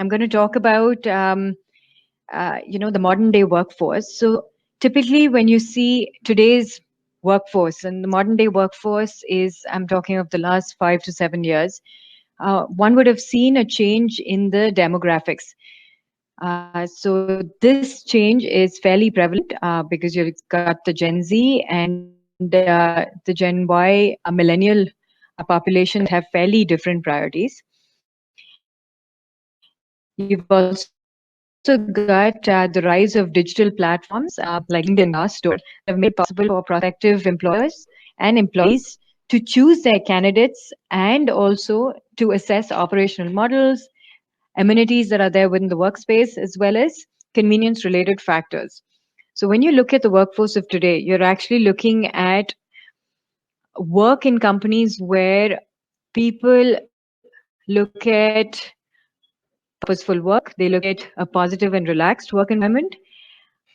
I'm going to talk about the modern day workforce. So typically, when you see today's workforce, and the modern day workforce is, I'm talking of the last 5 to 7 years, one would have seen a change in the demographics. So this change is fairly prevalent because you've got the Gen Z and the Gen Y, millennial population that have fairly different priorities. You've also got the rise of digital platforms like LinkedIn and Glassdoor that have made it possible for prospective employers and employees to choose their candidates and also to assess operational models, amenities that are there within the workspace, as well as convenience related factors. So when you look at the workforce of today, you're actually looking at work in companies where people look at purposeful work, they look at a positive and relaxed work environment,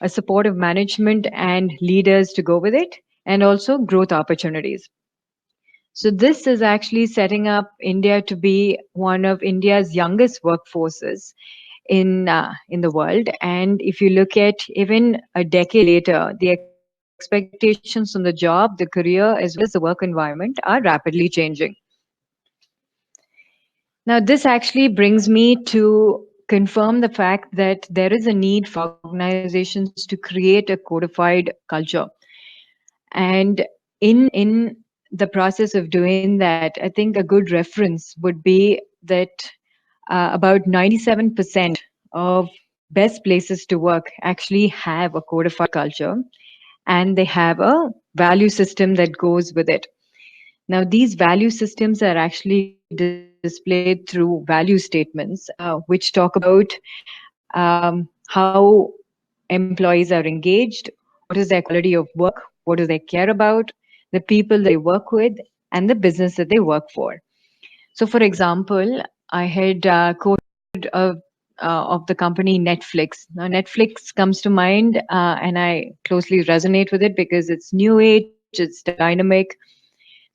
a supportive management and leaders to go with it, and also growth opportunities. So this is actually setting up India to be one of India's youngest workforces in the world. And if you look at even a decade later, the expectations on the job, the career, as well as the work environment are rapidly changing. Now, this actually brings me to confirm the fact that there is a need for organizations to create a codified culture. And in the process of doing that, I think a good reference would be that about 97% of best places to work actually have a codified culture, and they have a value system that goes with it. Now, these value systems are actually displayed through value statements, which talk about how employees are engaged, what is their quality of work, what do they care about, the people they work with, and the business that they work for. So, for example, I had quoted of the company Netflix. Now, Netflix comes to mind, and I closely resonate with it because it's new age, it's dynamic.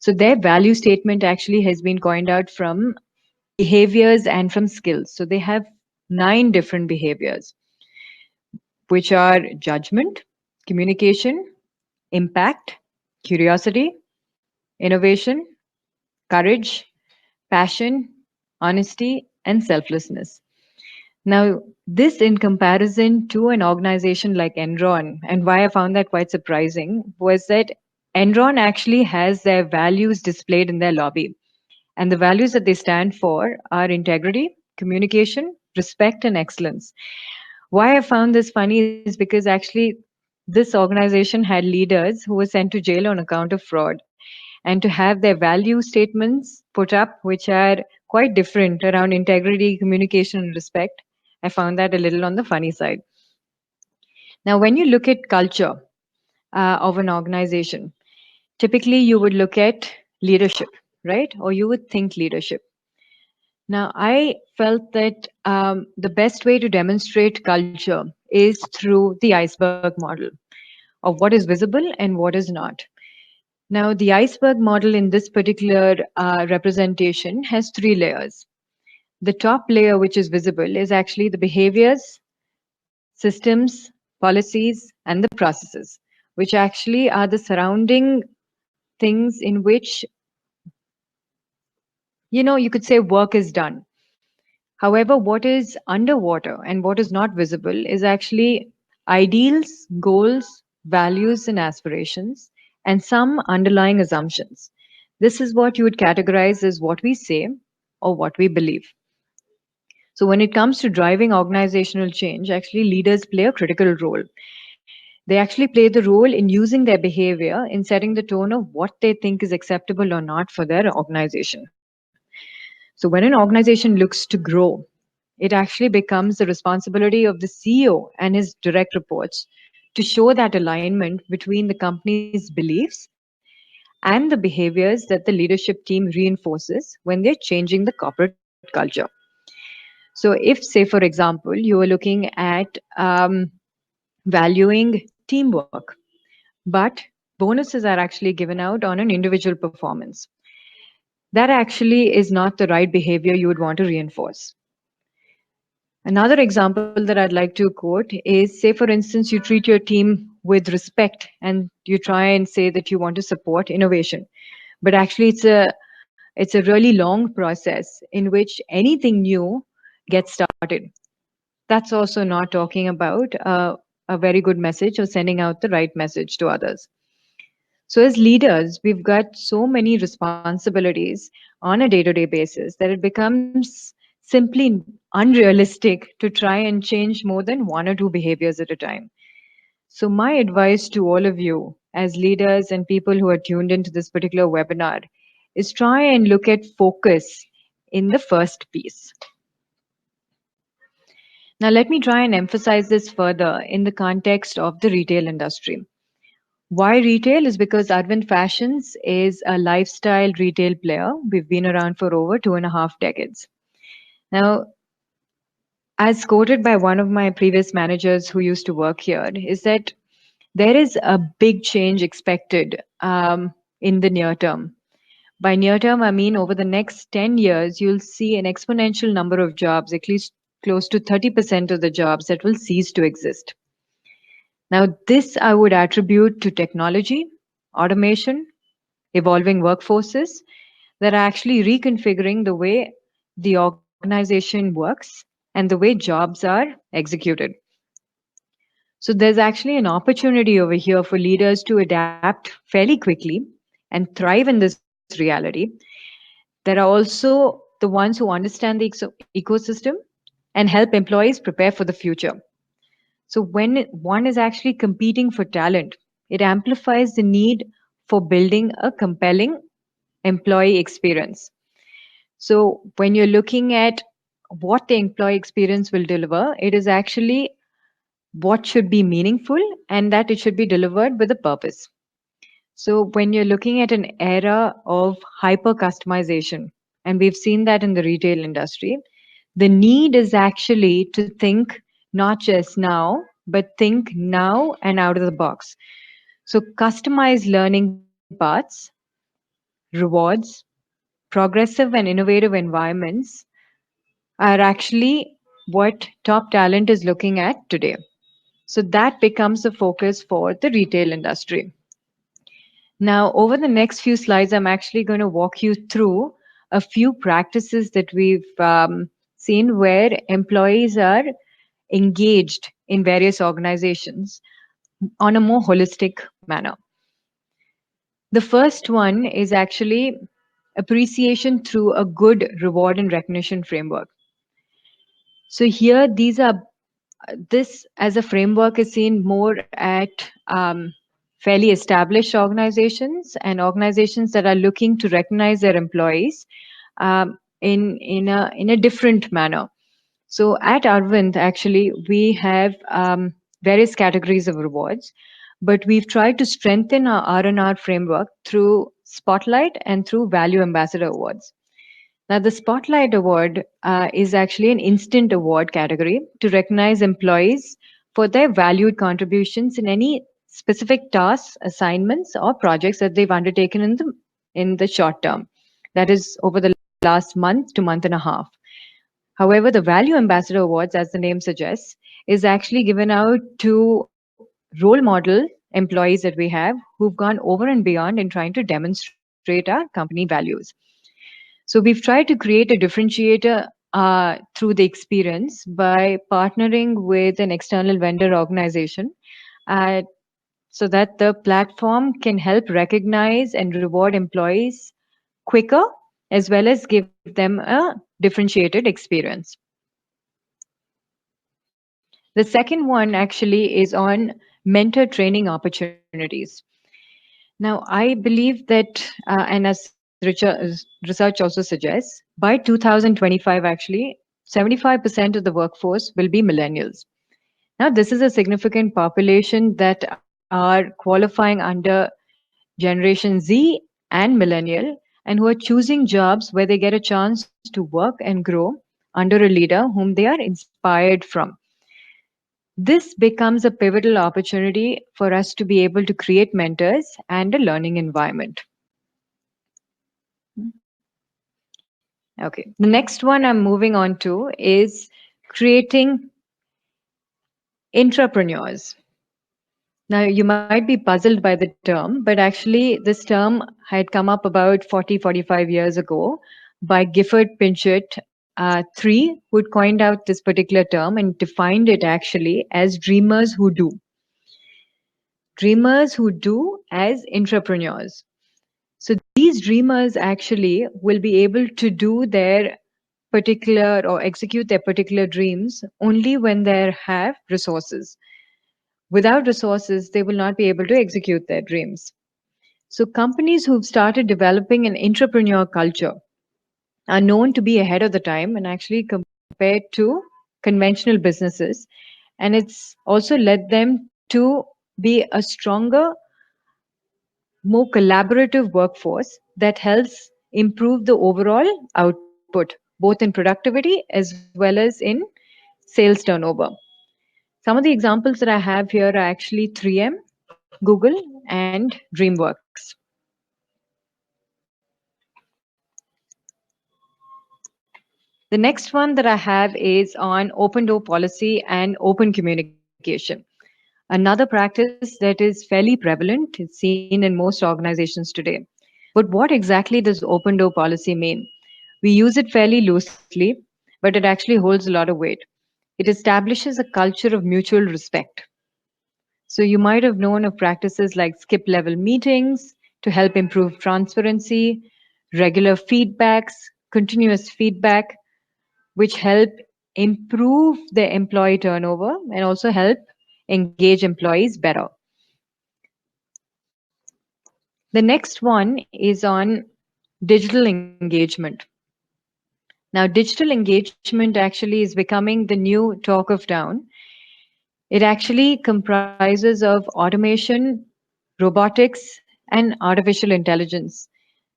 So, their value statement actually has been coined out from behaviors and from skills. So, they have 9 different behaviors, which are judgment, communication, impact, curiosity, innovation, courage, passion, honesty, and selflessness. Now, this in comparison to an organization like Enron, and why I found that quite surprising was that Enron actually has their values displayed in their lobby. And the values that they stand for are integrity, communication, respect, and excellence. Why I found this funny is because actually this organization had leaders who were sent to jail on account of fraud. And to have their value statements put up, which are quite different around integrity, communication, and respect, I found that a little on the funny side. Now, when you look at culture of an organization, typically you would look at leadership, right? Or you would think leadership. Now, I felt that the best way to demonstrate culture is through the iceberg model of what is visible and what is not. Now, the iceberg model in this particular representation has 3 layers. The top layer, which is visible, is actually the behaviors, systems, policies, and the processes, which actually are the surrounding things in which, you could say work is done. However, what is underwater and what is not visible is actually ideals, goals, values, and aspirations, and some underlying assumptions. This is what you would categorize as what we say or what we believe. So, when it comes to driving organizational change, actually, leaders play a critical role. They actually play the role in using their behavior in setting the tone of what they think is acceptable or not for their organization. So, when an organization looks to grow, it actually becomes the responsibility of the CEO and his direct reports to show that alignment between the company's beliefs and the behaviors that the leadership team reinforces when they're changing the corporate culture. So, if, say, for example, you are looking at valuing teamwork, but bonuses are actually given out on an individual performance, that actually is not the right behavior you would want to reinforce. Another example that I'd like to quote is, say, for instance, you treat your team with respect and you try and say that you want to support innovation. But actually, it's a really long process in which anything new gets started. That's also not talking about a very good message or sending out the right message to others. So, as leaders, we've got so many responsibilities on a day to day basis that it becomes simply unrealistic to try and change more than one or two behaviors at a time. So, my advice to all of you, as leaders and people who are tuned into this particular webinar, is try and look at focus in the first piece. Now, let me try and emphasize this further in the context of the retail industry. Why retail is because Arvind Fashions is a lifestyle retail player. We've been around for over 2.5 decades. Now, as quoted by one of my previous managers who used to work here, is that there is a big change expected in the near term. By near term, I mean over the next 10 years, you'll see an exponential number of jobs, at least close to 30% of the jobs that will cease to exist. Now, this I would attribute to technology, automation, evolving workforces that are actually reconfiguring the way the organization works and the way jobs are executed. So there's actually an opportunity over here for leaders to adapt fairly quickly and thrive in this reality. There are also the ones who understand the ecosystem and help employees prepare for the future. So when one is actually competing for talent, it amplifies the need for building a compelling employee experience. So when you're looking at what the employee experience will deliver, it is actually what should be meaningful and that it should be delivered with a purpose. So when you're looking at an era of hyper customization, and we've seen that in the retail industry, the need is actually to think not just now, but think now and out of the box. So customized learning paths, rewards, progressive and innovative environments are actually what top talent is looking at today. So that becomes the focus for the retail industry. Now, over the next few slides, I'm actually going to walk you through a few practices that we've seen where employees are engaged in various organizations on a more holistic manner. The first one is actually appreciation through a good reward and recognition framework. So here, this as a framework is seen more at fairly established organizations and organizations that are looking to recognize their employees in a different manner. So at Arvind, actually, we have various categories of rewards, but we've tried to strengthen our R&R framework through Spotlight and through Value Ambassador Awards. Now, the Spotlight Award is actually an instant award category to recognize employees for their valued contributions in any specific tasks, assignments, or projects that they've undertaken in the short term. That is over the last month to month and a half. However, the Value Ambassador Awards, as the name suggests, is actually given out to role model employees that we have who've gone over and beyond in trying to demonstrate our company values. So we've tried to create a differentiator through the experience by partnering with an external vendor organization uh, so that the platform can help recognize and reward employees quicker as well as give them a differentiated experience. The second one actually is on mentor training opportunities. Now, I believe that, and as research also suggests, by 2025, actually, 75% of the workforce will be millennials. Now, this is a significant population that are qualifying under Generation Z and Millennial, and who are choosing jobs where they get a chance to work and grow under a leader whom they are inspired from. This becomes a pivotal opportunity for us to be able to create mentors and a learning environment. Okay, the next one I'm moving on to is creating intrapreneurs. Now, you might be puzzled by the term, but actually, this term had come up about 40, 45 years ago by Gifford Pinchot III, who coined out this particular term and defined it actually as dreamers who do. Dreamers who do as intrapreneurs. So these dreamers actually will be able to do their particular or execute their particular dreams only when they have resources. Without resources, they will not be able to execute their dreams. So companies who've started developing an entrepreneur culture are known to be ahead of the time and actually compared to conventional businesses. And it's also led them to be a stronger, more collaborative workforce that helps improve the overall output, both in productivity as well as in sales turnover. Some of the examples that I have here are actually 3M, Google, and DreamWorks. The next one that I have is on open door policy and open communication. Another practice that is fairly prevalent, it's seen in most organizations today. But what exactly does open door policy mean? We use it fairly loosely, but it actually holds a lot of weight. It establishes a culture of mutual respect. So you might have known of practices like skip level meetings to help improve transparency, regular feedbacks, continuous feedback, which help improve the employee turnover and also help engage employees better. The next one is on digital engagement. Now, digital engagement actually is becoming the new talk of town. It actually comprises of automation, robotics, and artificial intelligence.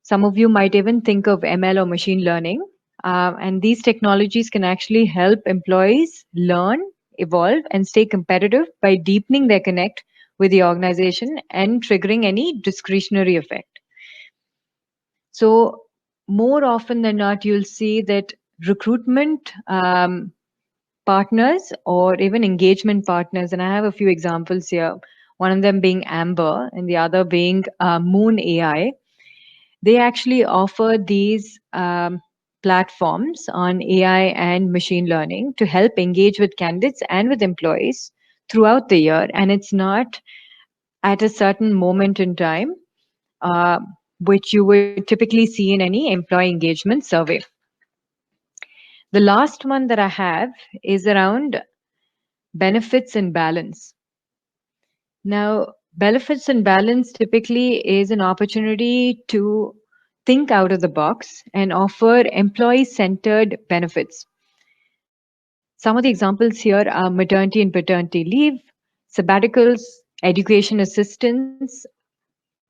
Some of you might even think of ML or machine learning. And these technologies can actually help employees learn, evolve, and stay competitive by deepening their connect with the organization and triggering any discretionary effect. So, more often than not, you'll see that recruitment partners or even engagement partners, and I have a few examples here, one of them being Amber and the other being Moon AI. They actually offer these platforms on AI and machine learning to help engage with candidates and with employees throughout the year. And it's not at a certain moment in time, uh, which you would typically see in any employee engagement survey. The last one that I have is around benefits and balance. Now, benefits and balance typically is an opportunity to think out of the box and offer employee centered benefits. Some of the examples here are maternity and paternity leave, sabbaticals, education assistance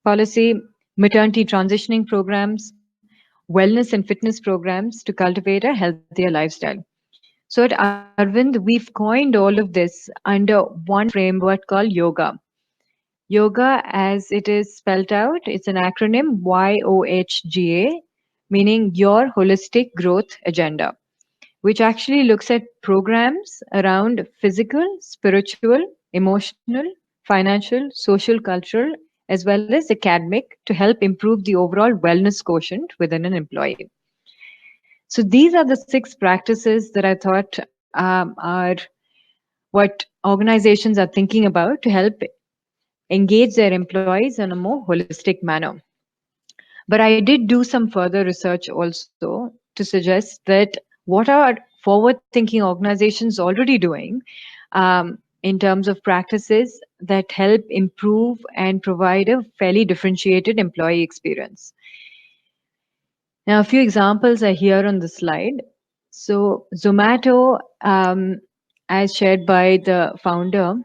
policy, maternity transitioning programs, wellness and fitness programs to cultivate a healthier lifestyle. So at Arvind, we've coined all of this under one framework called yoga. Yoga, as it is spelled out, it's an acronym YOHGA, meaning Your Holistic Growth Agenda, which actually looks at programs around physical, spiritual, emotional, financial, social, cultural, as well as academic to help improve the overall wellness quotient within an employee. So these are the 6 practices that I thought are what organizations are thinking about to help engage their employees in a more holistic manner. But I did do some further research also to suggest that what are forward thinking organizations already doing in terms of practices that help improve and provide a fairly differentiated employee experience. Now, a few examples are here on the slide. So, Zomato, as shared by the founder,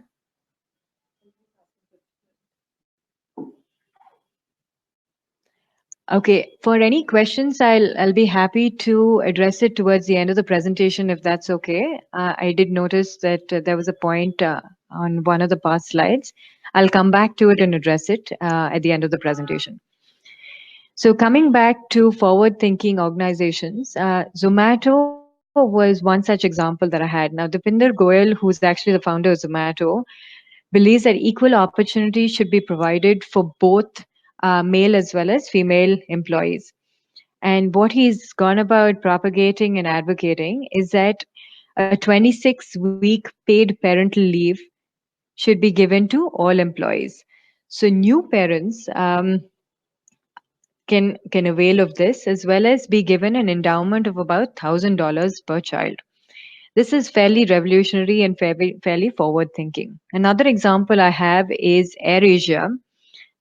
okay, for any questions, I'll be happy to address it towards the end of the presentation if that's okay. I did notice that there was a point on one of the past slides. I'll come back to it and address it at the end of the presentation. So coming back to forward-thinking organizations, Zomato was one such example that I had. Now, Dipinder Goyal, who's actually the founder of Zomato, believes that equal opportunity should be provided for both male as well as female employees. And what he's gone about propagating and advocating is that a 26-week paid parental leave should be given to all employees. So new parents can avail of this as well as be given an endowment of about $1,000 per child. This is fairly revolutionary and fairly forward thinking. Another example I have is AirAsia.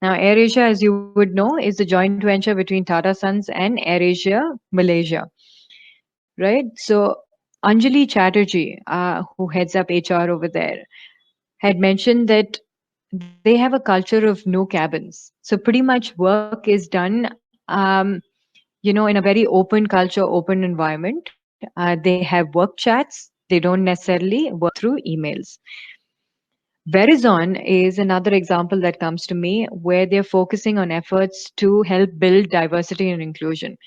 Now, AirAsia, as you would know, is a joint venture between Tata Sons and AirAsia Malaysia, right? So, Anjali Chatterjee, who heads up HR over there, had mentioned that they have a culture of no cabins. So, pretty much work is done, in a very open culture, open environment. They have work chats. They don't necessarily work through emails. Verizon is another example that comes to me where they're focusing on efforts to help build diversity and inclusion.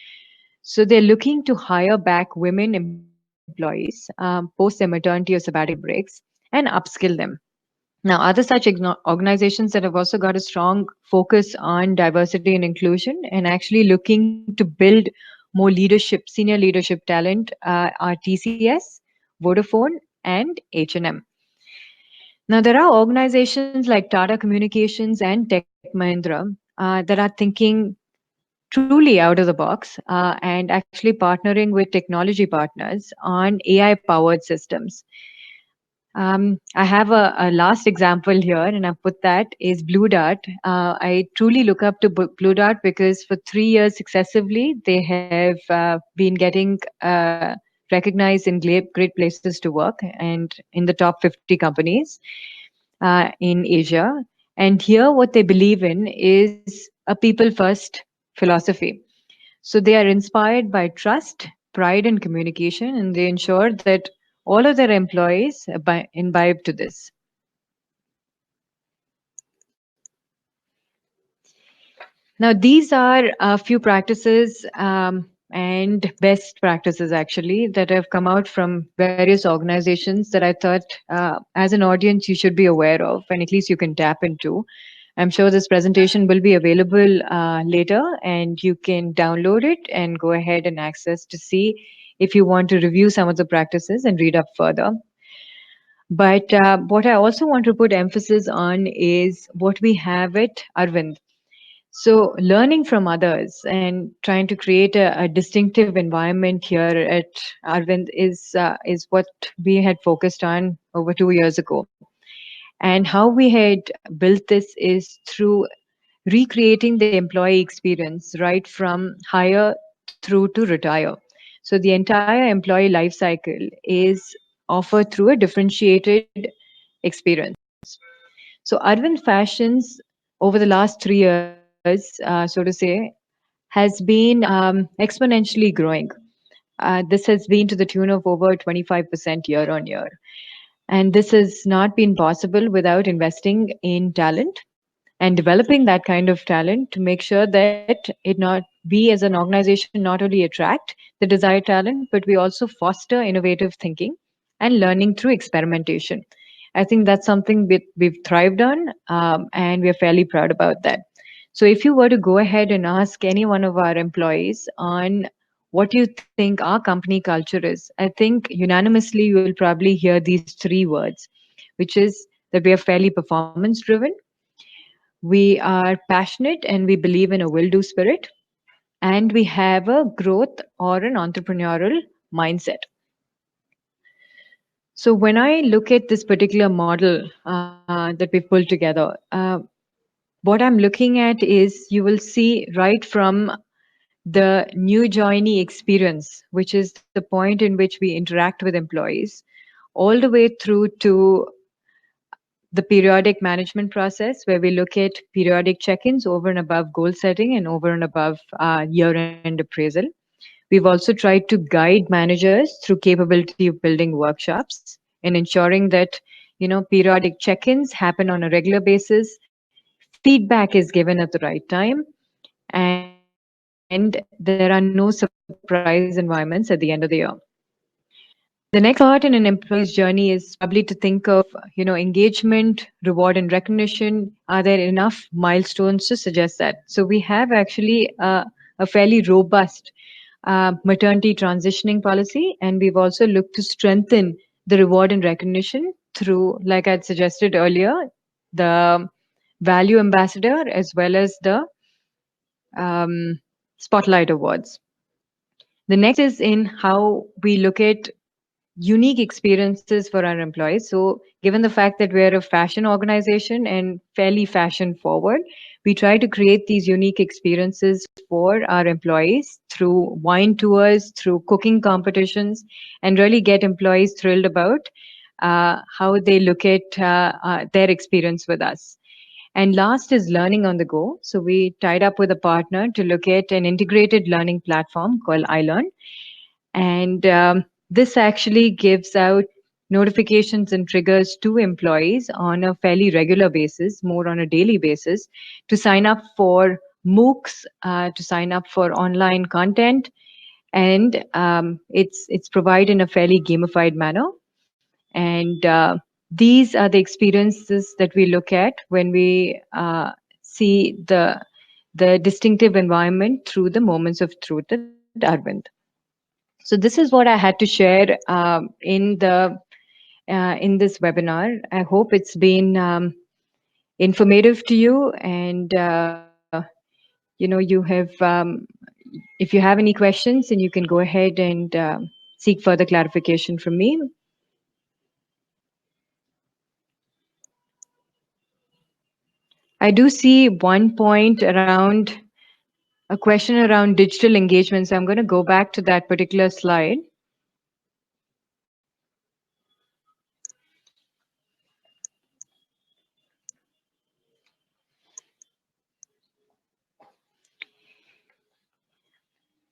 So they're looking to hire back women employees post their maternity or sabbatical breaks and upskill them. Now, other such organizations that have also got a strong focus on diversity and inclusion and actually looking to build more leadership, senior leadership talent are TCS, Vodafone, and H&M. Now, there are organizations like Tata Communications and Tech Mahindra that are thinking truly out of the box and actually partnering with technology partners on AI powered systems. I have a last example here, and I put that is Blue Dart. I truly look up to Blue Dart because for 3 years successively, they have been getting recognized in great places to work and in the top 50 companies in Asia. And here, what they believe in is a people first philosophy. So they are inspired by trust, pride, and communication, and they ensure that all of their employees imbibe to this. Now, these are a few practices and best practices actually that have come out from various organizations that I thought, as an audience, you should be aware of, and at least you can tap into. I'm sure this presentation will be available later, and you can download it and go ahead and access to see if you want to review some of the practices and read up further. But what I also want to put emphasis on is what we have at Arvind. So, learning from others and trying to create a distinctive environment here at Arvind is what we had focused on over 2 years ago. And how we had built this is through recreating the employee experience right from hire through to retire. So, the entire employee life cycle is offered through a differentiated experience. So, Arvind Fashions over the last 3 years, so to say, has been exponentially growing. This has been to the tune of over 25% year on year. And this has not been possible without investing in talent and developing that kind of talent to make sure that we as an organization not only attract the desired talent, but we also foster innovative thinking and learning through experimentation. I think that's something we've thrived on, and we're fairly proud about that. So if you were to go ahead and ask any one of our employees on what you think our company culture is, I think unanimously you will probably hear these three words, which is that we are fairly performance driven, we are passionate and we believe in a will do spirit, and we have a growth or an entrepreneurial mindset. So, when I look at this particular model that we pulled together, what I'm looking at is you will see right from the new joinee experience, which is the point in which we interact with employees, all the way through to the periodic management process where we look at periodic check-ins over and above goal setting and over and above year-end appraisal. We've also tried to guide managers through capability of building workshops and ensuring that periodic check-ins happen on a regular basis, feedback is given at the right time, and there are no surprise environments at the end of the year. The next part in an employee's journey is probably to think of, engagement, reward, and recognition. Are there enough milestones to suggest that? So we have actually a fairly robust maternity transitioning policy, and we've also looked to strengthen the reward and recognition through, like I'd suggested earlier, the value ambassador as well as the spotlight awards. The next is in how we look at unique experiences for our employees. So, given the fact that we're a fashion organization and fairly fashion forward, we try to create these unique experiences for our employees through wine tours, through cooking competitions, and really get employees thrilled about how they look at their experience with us. And last is learning on the go. So we tied up with a partner to look at an integrated learning platform called iLearn, and this actually gives out notifications and triggers to employees on a fairly regular basis, more on a daily basis, to sign up for MOOCs, to sign up for online content, and it's provided in a fairly gamified manner. And these are the experiences that we look at when we see the distinctive environment through the moments of truth at Arvind. So this is what I had to share in this webinar. I hope it's been informative to you, and you have. If you have any questions, and you can go ahead and seek further clarification from me. I do see one point around a question around digital engagement. So I'm going to go back to that particular slide.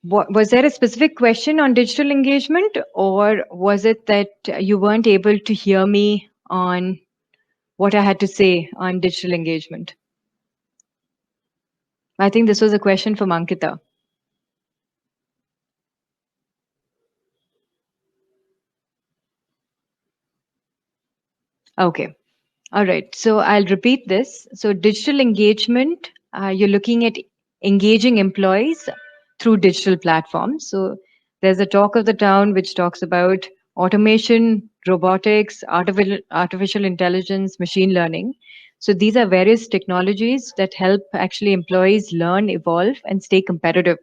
Was there a specific question on digital engagement, or was it that you weren't able to hear me on what I had to say on digital engagement? I think this was a question from Ankita. Okay. All right. So I'll repeat this. So digital engagement, you're looking at engaging employees through digital platforms. So there's a talk of the town which talks about automation, robotics, artificial intelligence, machine learning. So these are various technologies that help actually employees learn, evolve, and stay competitive,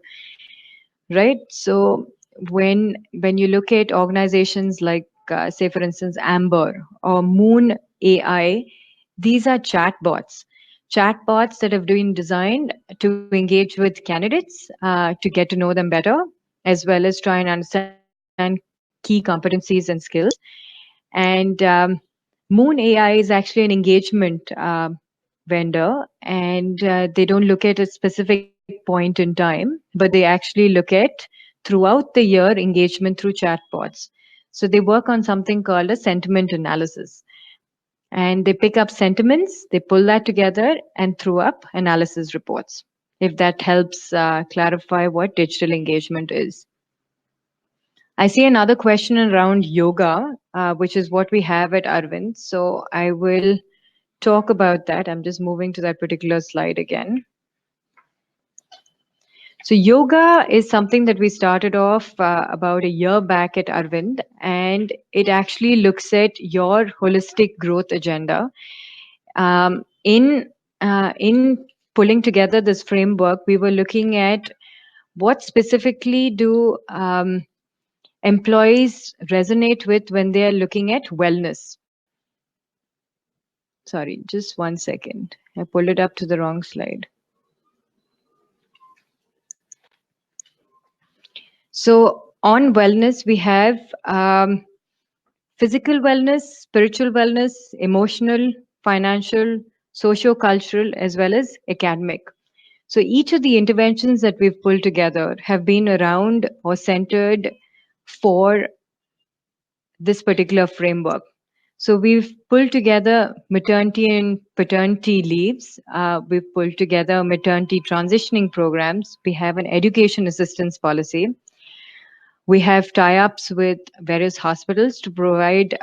right? So when you look at organizations like, say, for instance, Amber or Moon AI, these are chatbots that have been designed to engage with candidates, to get to know them better, as well as try and understand key competencies and skills. And Moon AI is actually an engagement vendor, and they don't look at a specific point in time, but they actually look at throughout the year engagement through chatbots. So they work on something called a sentiment analysis, and they pick up sentiments, they pull that together and throw up analysis reports. If that helps clarify what digital engagement is. I see another question around yoga, which is what we have at Arvind. So I will talk about that. I'm just moving to that particular slide again. So yoga is something that we started off about a year back at Arvind, and it actually looks at your holistic growth agenda. In pulling together this framework, we were looking at what specifically do employees resonate with when they are looking at wellness. Sorry, just 1 second. I pulled it up to the wrong slide. So on wellness, we have physical wellness, spiritual wellness, emotional, financial, socio-cultural, as well as academic. So each of the interventions that we've pulled together have been around or centered for this particular framework. So we've pulled together maternity and paternity leaves. We've pulled together maternity transitioning programs. We have an education assistance policy. We have tie-ups with various hospitals to provide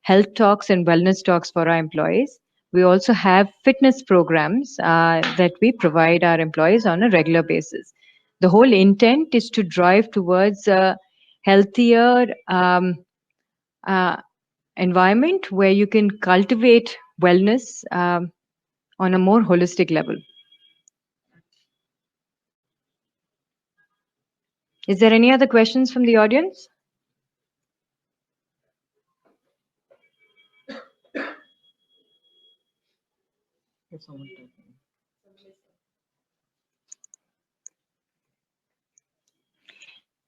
health talks and wellness talks for our employees. We also have fitness programs that we provide our employees on a regular basis. The whole intent is to drive towards a healthier uh, environment where you can cultivate wellness on a more holistic level. Is there any other questions from the audience?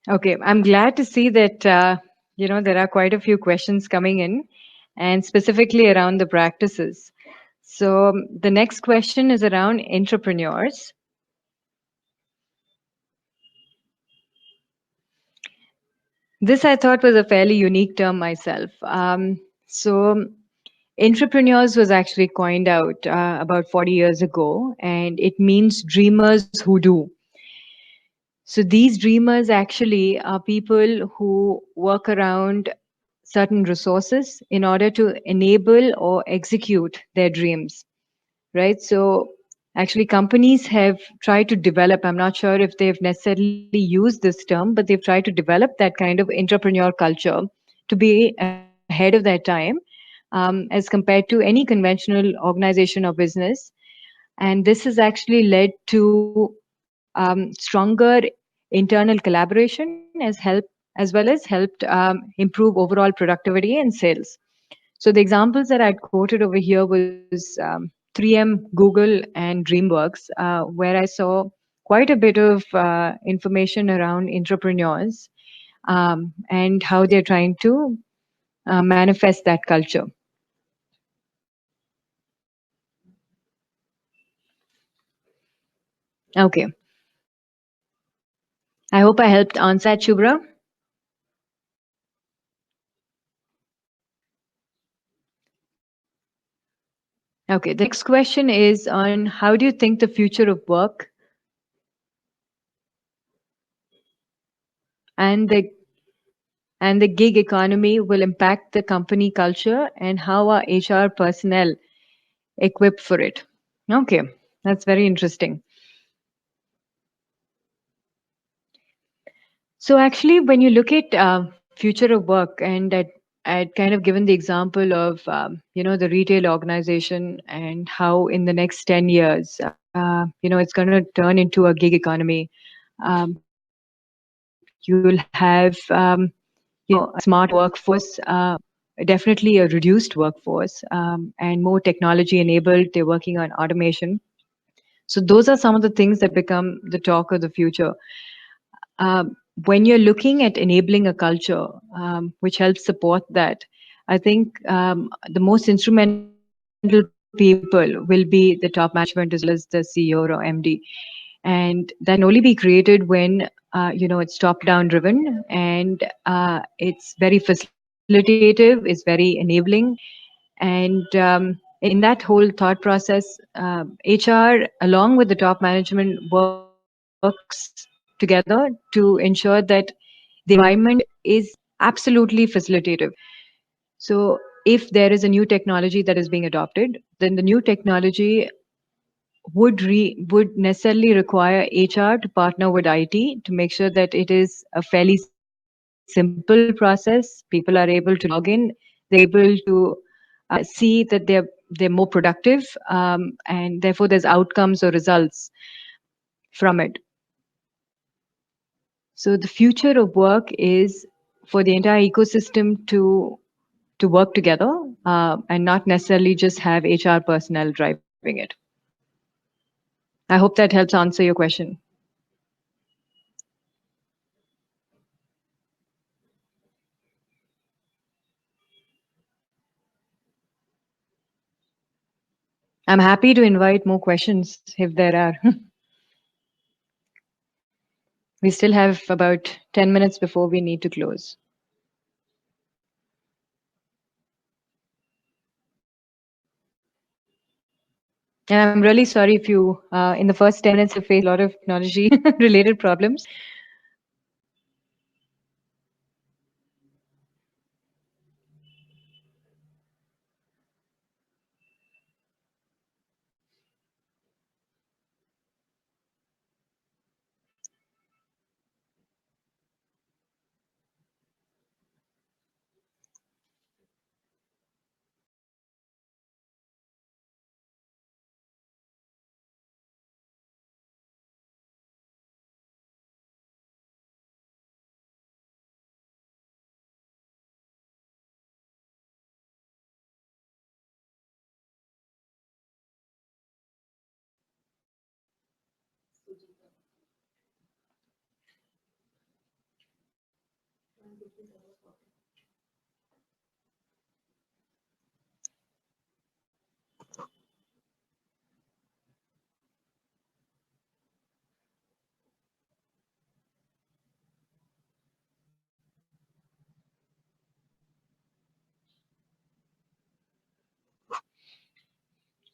Okay, I'm glad to see that there are quite a few questions coming in, and specifically around the practices. So the next question is around entrepreneurs. This I thought was a fairly unique term myself. So entrepreneurs was actually coined out about 40 years ago, and it means dreamers who do. So these dreamers actually are people who work around certain resources in order to enable or execute their dreams, right? So actually companies have tried to develop, I'm not sure if they've necessarily used this term, but they've tried to develop that kind of entrepreneur culture to be ahead of their time as compared to any conventional organization or business. And this has actually led to stronger internal collaboration as well as helped improve overall productivity and sales. So the examples that I'd quoted over here was 3M, Google, and DreamWorks, where I saw quite a bit of information around entrepreneurs and how they're trying to manifest that culture. Okay. I hope I helped answer that, Shubhra. Okay, the next question is on how do you think the future of work and the gig economy will impact the company culture and how are HR personnel equipped for it? Okay, that's very interesting. So actually, when you look at future of work, and I'd kind of given the example of the retail organization and how in the next 10 years, it's going to turn into a gig economy. You'll have a smart workforce, definitely a reduced workforce, and more technology enabled. They're working on automation. So those are some of the things that become the talk of the future. When you're looking at enabling a culture which helps support that, I think the most instrumental people will be the top management as well as the CEO or MD. And that can only be created when it's top down driven and it's very facilitative, it's very enabling, and in that whole thought process, HR along with the top management works together to ensure that the environment is absolutely facilitative. So if there is a new technology that is being adopted, then the new technology would necessarily require HR to partner with IT to make sure that it is a fairly simple process. People are able to log in, they're able to see that they're more productive, and therefore there's outcomes or results from it. So the future of work is for the entire ecosystem to work together and not necessarily just have HR personnel driving it. I hope that helps answer your question. I'm happy to invite more questions if there are. We still have about 10 minutes before we need to close. And I'm really sorry if you, in the first 10 minutes, have faced a lot of technology related problems.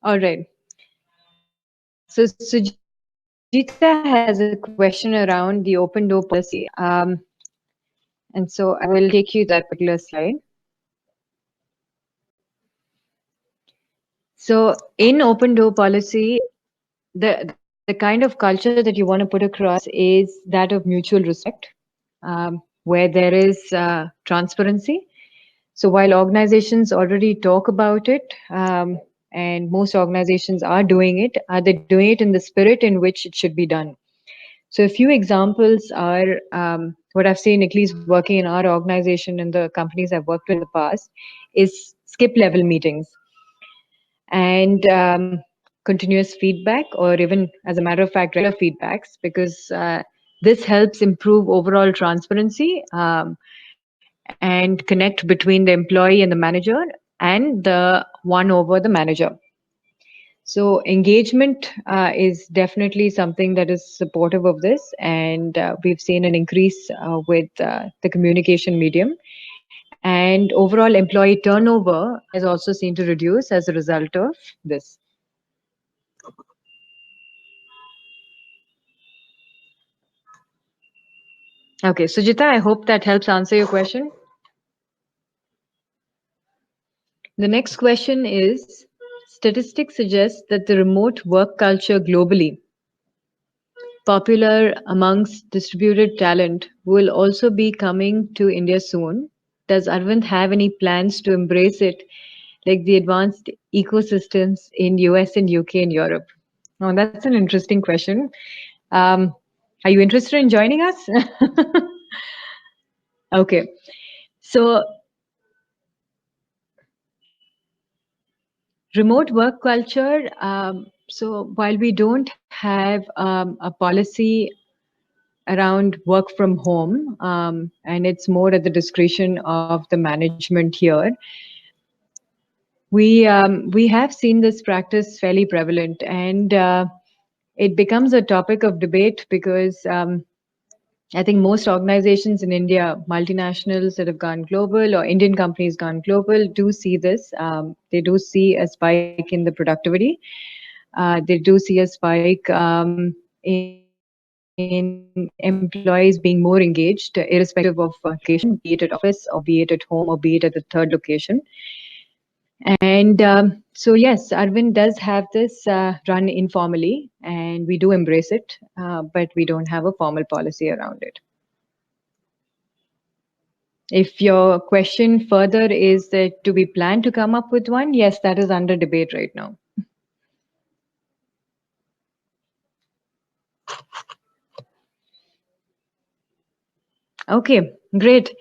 All right. So Sujita has a question around the open door policy. And so I will take you to that particular slide. So in open door policy, the kind of culture that you want to put across is that of mutual respect, where there is transparency. So while organizations already talk about it, and most organizations are doing it, are they doing it in the spirit in which it should be done? So a few examples are what I've seen, at least working in our organization and the companies I've worked with in the past, is skip level meetings and continuous feedback, or even, as a matter of fact, regular feedbacks, because this helps improve overall transparency and connect between the employee and the manager and the one over the manager. So engagement is definitely something that is supportive of this, and we've seen an increase with the communication medium. And overall employee turnover has also seen to reduce as a result of this. Okay, Sujita, I hope that helps answer your question. The next question is, statistics suggest that the remote work culture globally, popular amongst distributed talent, will also be coming to India soon. Does Arvind have any plans to embrace it, like the advanced ecosystems in US and UK and Europe? Oh, that's an interesting question. Um, are you interested in joining us? Okay. So remote work culture. So while we don't have a policy around work from home, and it's more at the discretion of the management here, we have seen this practice fairly prevalent, and it becomes a topic of debate because I think most organizations in India, multinationals that have gone global or Indian companies gone global, do see this. They do see a spike in the productivity. They do see a spike in employees being more engaged, irrespective of location, be it at office or be it at home or be it at the third location. And so, yes, Arvind does have this run informally, and we do embrace it, but we don't have a formal policy around it. If your question further is that do we plan to come up with one? Yes, that is under debate right now. Okay, great.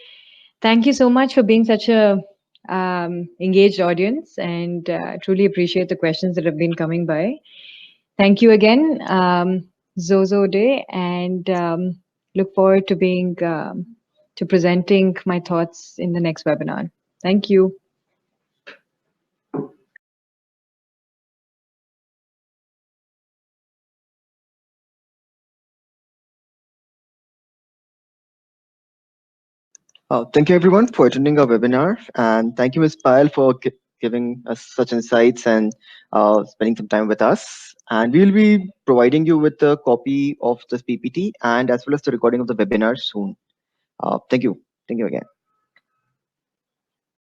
Thank you so much for being such a engaged audience, and truly appreciate the questions that have been coming by. Thank you again, Xoxoday, and look forward to being to presenting my thoughts in the next webinar. Thank you. Thank you everyone for attending our webinar, and thank you Ms. Payal for giving us such insights and spending some time with us. And we will be providing you with a copy of this PPT and as well as the recording of the webinar soon. Thank you. Thank you again.